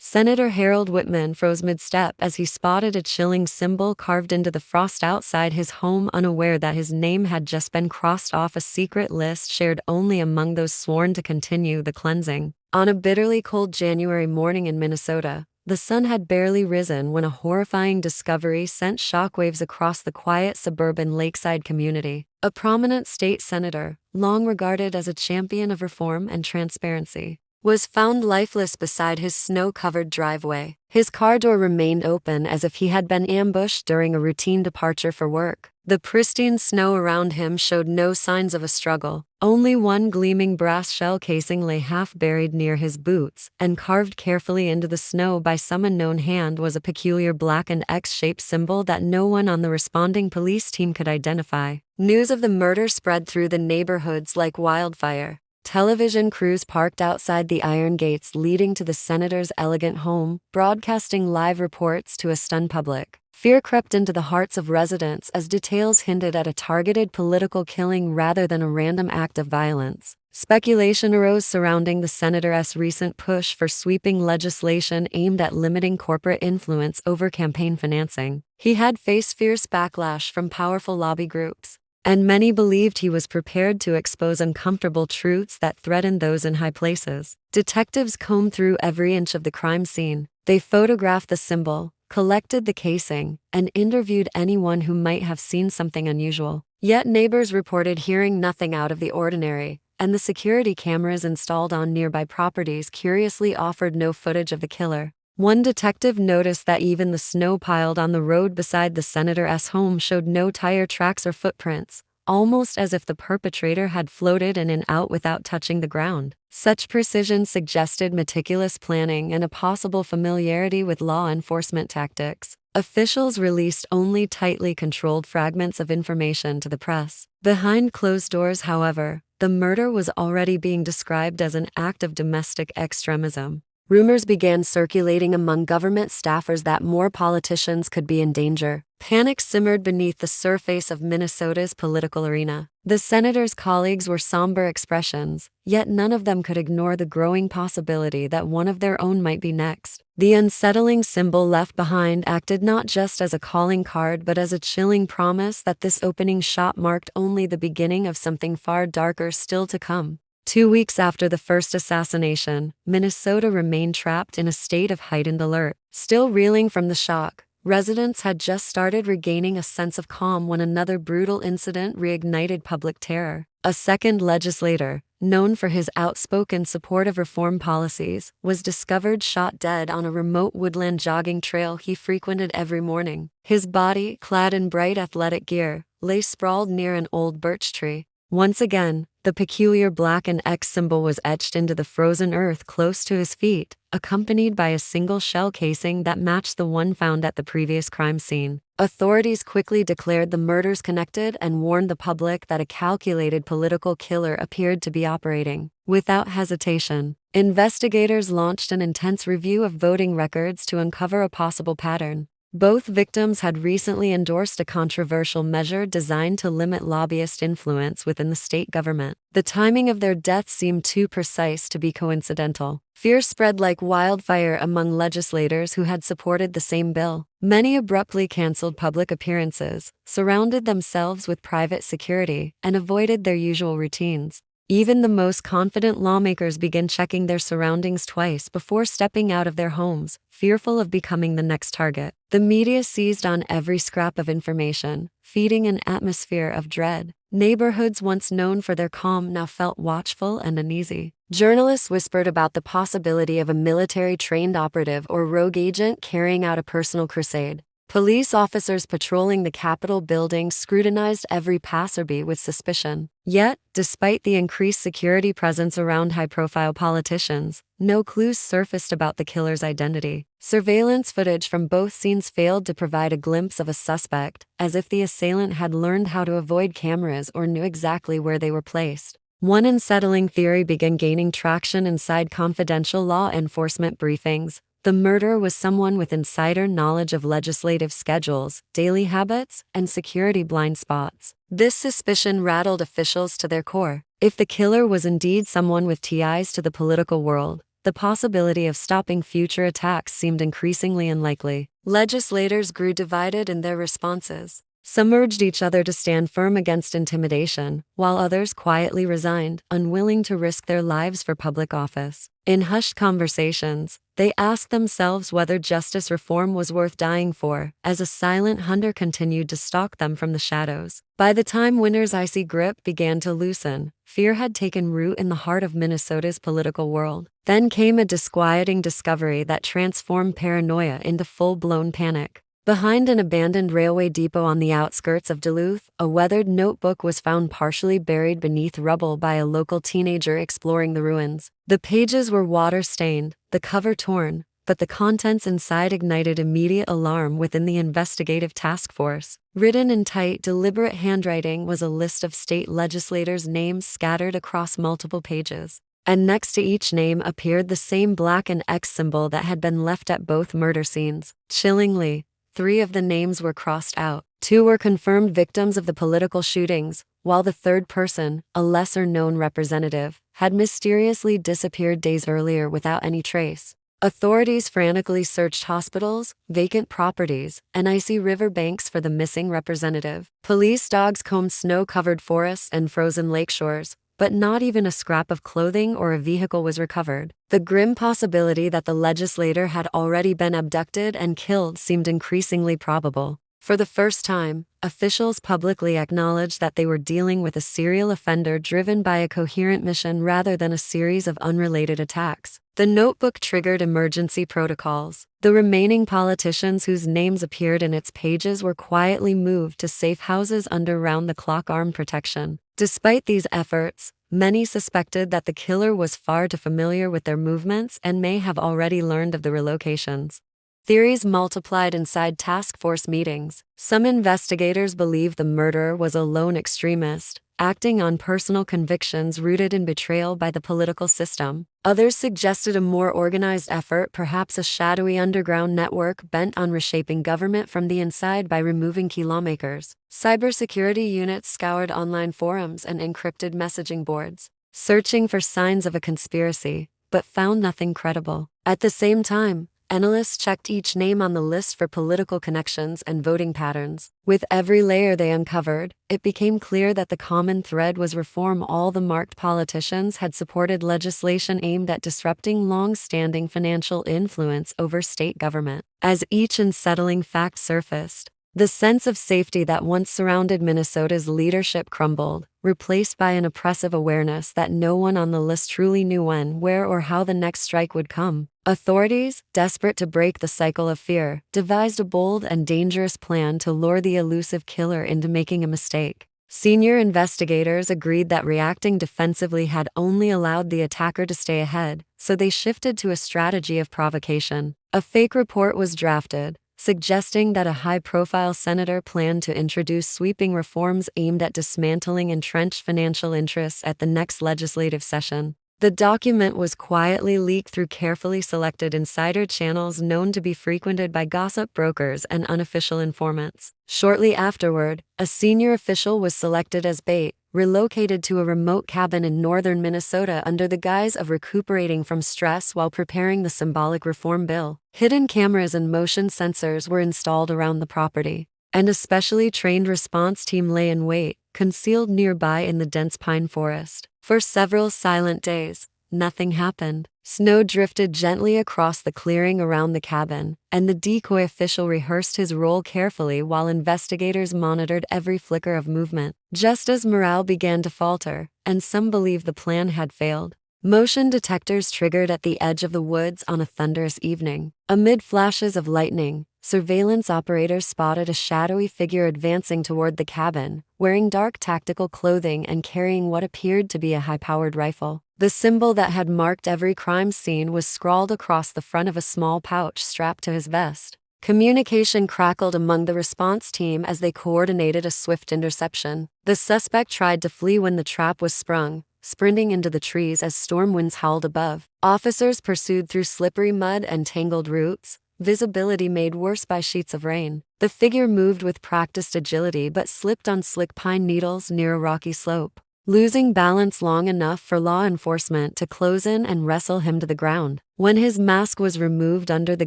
Senator Harold Whitman froze mid-step as he spotted a chilling symbol carved into the frost outside his home, unaware that his name had just been crossed off a secret list shared only among those sworn to continue the cleansing. On a bitterly cold January morning in Minnesota, the sun had barely risen when a horrifying discovery sent shockwaves across the quiet suburban lakeside community. A prominent state senator, long regarded as a champion of reform and transparency, was found lifeless beside his snow-covered driveway. His car door remained open as if he had been ambushed during a routine departure for work. The pristine snow around him showed no signs of a struggle. Only one gleaming brass shell casing lay half-buried near his boots, and carved carefully into the snow by some unknown hand was a peculiar black and X-shaped symbol that no one on the responding police team could identify. News of the murder spread through the neighborhoods like wildfire. Television crews parked outside the iron gates leading to the senator's elegant home, broadcasting live reports to a stunned public. Fear crept into the hearts of residents as details hinted at a targeted political killing rather than a random act of violence. Speculation arose surrounding the senator's recent push for sweeping legislation aimed at limiting corporate influence over campaign financing. He had faced fierce backlash from powerful lobby groups, and many believed he was prepared to expose uncomfortable truths that threatened those in high places. Detectives combed through every inch of the crime scene. They photographed the symbol, collected the casing, and interviewed anyone who might have seen something unusual. Yet neighbors reported hearing nothing out of the ordinary, and the security cameras installed on nearby properties curiously offered no footage of the killer. One detective noticed that even the snow piled on the road beside the senator's home showed no tire tracks or footprints, almost as if the perpetrator had floated in and out without touching the ground. Such precision suggested meticulous planning and a possible familiarity with law enforcement tactics. Officials released only tightly controlled fragments of information to the press. Behind closed doors, however, the murder was already being described as an act of domestic extremism. Rumors began circulating among government staffers that more politicians could be in danger. Panic simmered beneath the surface of Minnesota's political arena. The senator's colleagues were somber expressions, yet none of them could ignore the growing possibility that one of their own might be next. The unsettling symbol left behind acted not just as a calling card but as a chilling promise that this opening shot marked only the beginning of something far darker still to come. 2 weeks after the first assassination, Minnesota remained trapped in a state of heightened alert. Still reeling from the shock, residents had just started regaining a sense of calm when another brutal incident reignited public terror. A second legislator, known for his outspoken support of reform policies, was discovered shot dead on a remote woodland jogging trail he frequented every morning. His body, clad in bright athletic gear, lay sprawled near an old birch tree. Once again, the peculiar black and X symbol was etched into the frozen earth close to his feet, accompanied by a single shell casing that matched the one found at the previous crime scene. Authorities quickly declared the murders connected and warned the public that a calculated political killer appeared to be operating. Without hesitation, investigators launched an intense review of voting records to uncover a possible pattern. Both victims had recently endorsed a controversial measure designed to limit lobbyist influence within the state government. The timing of their deaths seemed too precise to be coincidental. Fear spread like wildfire among legislators who had supported the same bill. Many abruptly canceled public appearances, surrounded themselves with private security, and avoided their usual routines. Even the most confident lawmakers began checking their surroundings twice before stepping out of their homes, fearful of becoming the next target. The media seized on every scrap of information, feeding an atmosphere of dread. Neighborhoods once known for their calm now felt watchful and uneasy. Journalists whispered about the possibility of a military-trained operative or rogue agent carrying out a personal crusade. Police officers patrolling the Capitol building scrutinized every passerby with suspicion. Yet, despite the increased security presence around high-profile politicians, no clues surfaced about the killer's identity. Surveillance footage from both scenes failed to provide a glimpse of a suspect, as if the assailant had learned how to avoid cameras or knew exactly where they were placed. One unsettling theory began gaining traction inside confidential law enforcement briefings. The murderer was someone with insider knowledge of legislative schedules, daily habits, and security blind spots. This suspicion rattled officials to their core. If the killer was indeed someone with ties to the political world, the possibility of stopping future attacks seemed increasingly unlikely. Legislators grew divided in their responses. Some urged each other to stand firm against intimidation, while others quietly resigned, unwilling to risk their lives for public office. In hushed conversations, they asked themselves whether justice reform was worth dying for, as a silent hunter continued to stalk them from the shadows. By the time winter's icy grip began to loosen, fear had taken root in the heart of Minnesota's political world. Then came a disquieting discovery that transformed paranoia into full-blown panic. Behind an abandoned railway depot on the outskirts of Duluth, a weathered notebook was found partially buried beneath rubble by a local teenager exploring the ruins. The pages were water-stained, the cover torn, but the contents inside ignited immediate alarm within the investigative task force. Written in tight, deliberate handwriting was a list of state legislators' names scattered across multiple pages. And next to each name appeared the same black and X symbol that had been left at both murder scenes. Chillingly, 3 of the names were crossed out. 2 were confirmed victims of the political shootings, while the third person, a lesser-known representative, had mysteriously disappeared days earlier without any trace. Authorities frantically searched hospitals, vacant properties, and icy river banks for the missing representative. Police dogs combed snow-covered forests and frozen lakeshores, but not even a scrap of clothing or a vehicle was recovered. The grim possibility that the legislator had already been abducted and killed seemed increasingly probable. For the first time, officials publicly acknowledged that they were dealing with a serial offender driven by a coherent mission rather than a series of unrelated attacks. The notebook triggered emergency protocols. The remaining politicians whose names appeared in its pages were quietly moved to safe houses under round-the-clock armed protection. Despite these efforts, many suspected that the killer was far too familiar with their movements and may have already learned of the relocations. Theories multiplied inside task force meetings. Some investigators believed the murderer was a lone extremist, acting on personal convictions rooted in betrayal by the political system. Others suggested a more organized effort, perhaps a shadowy underground network bent on reshaping government from the inside by removing key lawmakers. Cybersecurity units scoured online forums and encrypted messaging boards, searching for signs of a conspiracy, but found nothing credible. At the same time, analysts checked each name on the list for political connections and voting patterns. With every layer they uncovered, it became clear that the common thread was reform. All the marked politicians had supported legislation aimed at disrupting long-standing financial influence over state government. As each unsettling fact surfaced, the sense of safety that once surrounded Minnesota's leadership crumbled, replaced by an oppressive awareness that no one on the list truly knew when, where, or how the next strike would come. Authorities, desperate to break the cycle of fear, devised a bold and dangerous plan to lure the elusive killer into making a mistake. Senior investigators agreed that reacting defensively had only allowed the attacker to stay ahead, so they shifted to a strategy of provocation. A fake report was drafted, suggesting that a high-profile senator planned to introduce sweeping reforms aimed at dismantling entrenched financial interests at the next legislative session. The document was quietly leaked through carefully selected insider channels known to be frequented by gossip brokers and unofficial informants. Shortly afterward, a senior official was selected as bait, relocated to a remote cabin in northern Minnesota under the guise of recuperating from stress while preparing the symbolic reform bill. Hidden cameras and motion sensors were installed around the property, and a specially trained response team lay in wait, concealed nearby in the dense pine forest. For several silent days, nothing happened. Snow drifted gently across the clearing around the cabin, and the decoy official rehearsed his role carefully while investigators monitored every flicker of movement. Just as morale began to falter, and some believed the plan had failed, motion detectors triggered at the edge of the woods on a thunderous evening. Amid flashes of lightning, surveillance operators spotted a shadowy figure advancing toward the cabin, wearing dark tactical clothing and carrying what appeared to be a high-powered rifle. The symbol that had marked every crime scene was scrawled across the front of a small pouch strapped to his vest. Communication crackled among the response team as they coordinated a swift interception. The suspect tried to flee when the trap was sprung, sprinting into the trees as storm winds howled above. Officers pursued through slippery mud and tangled roots, visibility made worse by sheets of rain. The figure moved with practiced agility but slipped on slick pine needles near a rocky slope. losing balance long enough for law enforcement to close in and wrestle him to the ground. When his mask was removed under the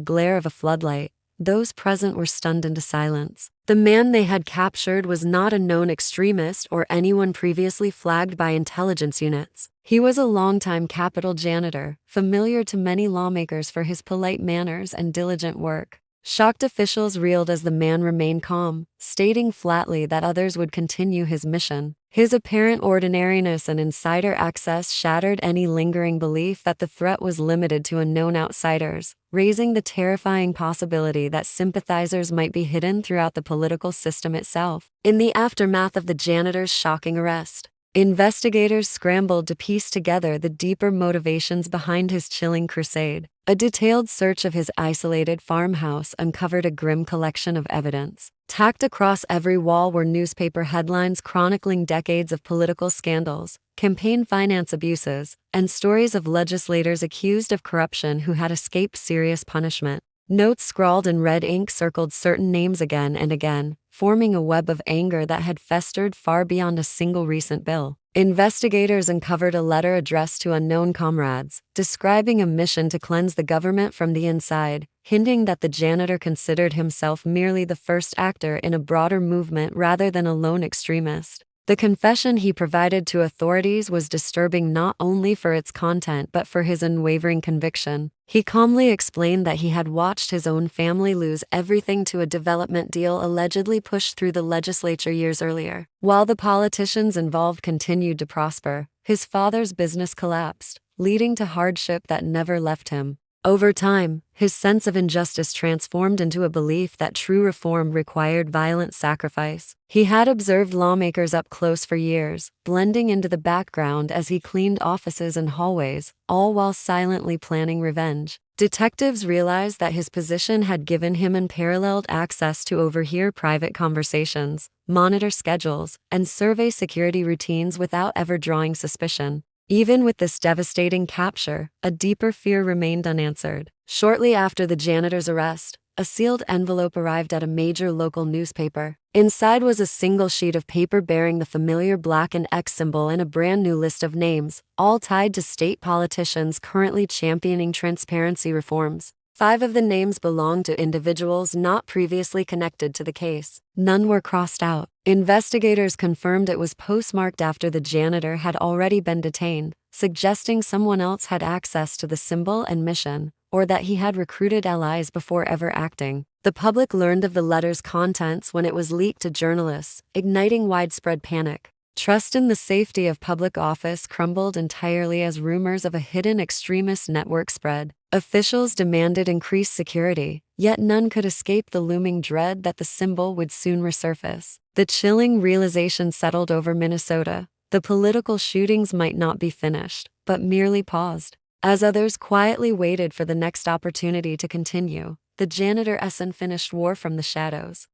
glare of a floodlight, those present were stunned into silence. The man they had captured was not a known extremist or anyone previously flagged by intelligence units. He was a longtime Capitol janitor, familiar to many lawmakers for his polite manners and diligent work. Shocked officials reeled as the man remained calm, stating flatly that others would continue his mission. His apparent ordinariness and insider access shattered any lingering belief that the threat was limited to unknown outsiders, raising the terrifying possibility that sympathizers might be hidden throughout the political system itself. In the aftermath of the janitor's shocking arrest, investigators scrambled to piece together the deeper motivations behind his chilling crusade. A detailed search of his isolated farmhouse uncovered a grim collection of evidence. Tacked across every wall were newspaper headlines chronicling decades of political scandals, campaign finance abuses, and stories of legislators accused of corruption who had escaped serious punishment. Notes scrawled in red ink circled certain names again and again, forming a web of anger that had festered far beyond a single recent bill. Investigators uncovered a letter addressed to unknown comrades, describing a mission to cleanse the government from the inside, hinting that the janitor considered himself merely the first actor in a broader movement rather than a lone extremist. The confession he provided to authorities was disturbing not only for its content but for his unwavering conviction. He calmly explained that he had watched his own family lose everything to a development deal allegedly pushed through the legislature years earlier. While the politicians involved continued to prosper, his father's business collapsed, leading to hardship that never left him. Over time, his sense of injustice transformed into a belief that true reform required violent sacrifice. He had observed lawmakers up close for years, blending into the background as he cleaned offices and hallways, all while silently planning revenge. Detectives realized that his position had given him unparalleled access to overhear private conversations, monitor schedules, and survey security routines without ever drawing suspicion. Even with this devastating capture, a deeper fear remained unanswered. Shortly after the janitor's arrest, a sealed envelope arrived at a major local newspaper. Inside was a single sheet of paper bearing the familiar black and X symbol and a brand new list of names, all tied to state politicians currently championing transparency reforms. 5 of the names belonged to individuals not previously connected to the case. None were crossed out. Investigators confirmed it was postmarked after the janitor had already been detained, suggesting someone else had access to the symbol and mission, or that he had recruited allies before ever acting. The public learned of the letter's contents when it was leaked to journalists, igniting widespread panic. Trust in the safety of public office crumbled entirely as rumors of a hidden extremist network spread. Officials demanded increased security, yet none could escape the looming dread that the symbol would soon resurface. The chilling realization settled over Minnesota. The political shootings might not be finished, but merely paused. As others quietly waited for the next opportunity to continue, the janitor's unfinished war from the shadows.